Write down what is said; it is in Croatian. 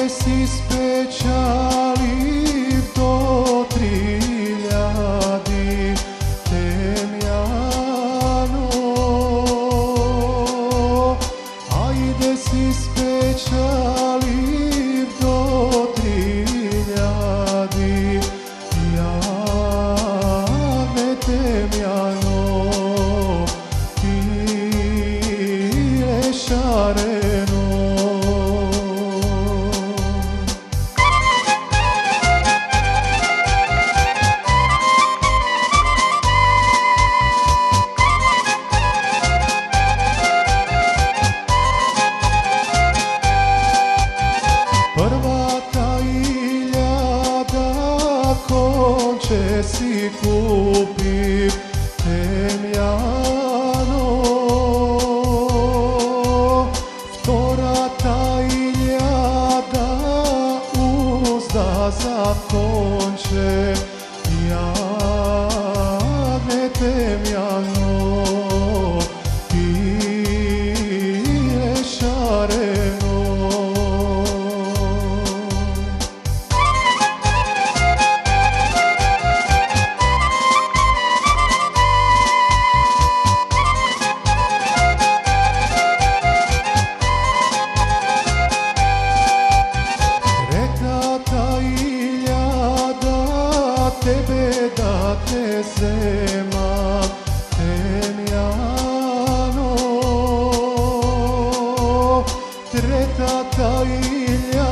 si spečali do 3000 Temjano, ajde si spečali do 3000 Jane Temjano, pile šareno. Prva ta 1000 konče si kupi Temjano, vtora ta 1000 uzda za konče Jane Temjano, pile šareno. Tebe da te zema Temjano, treta ta 1000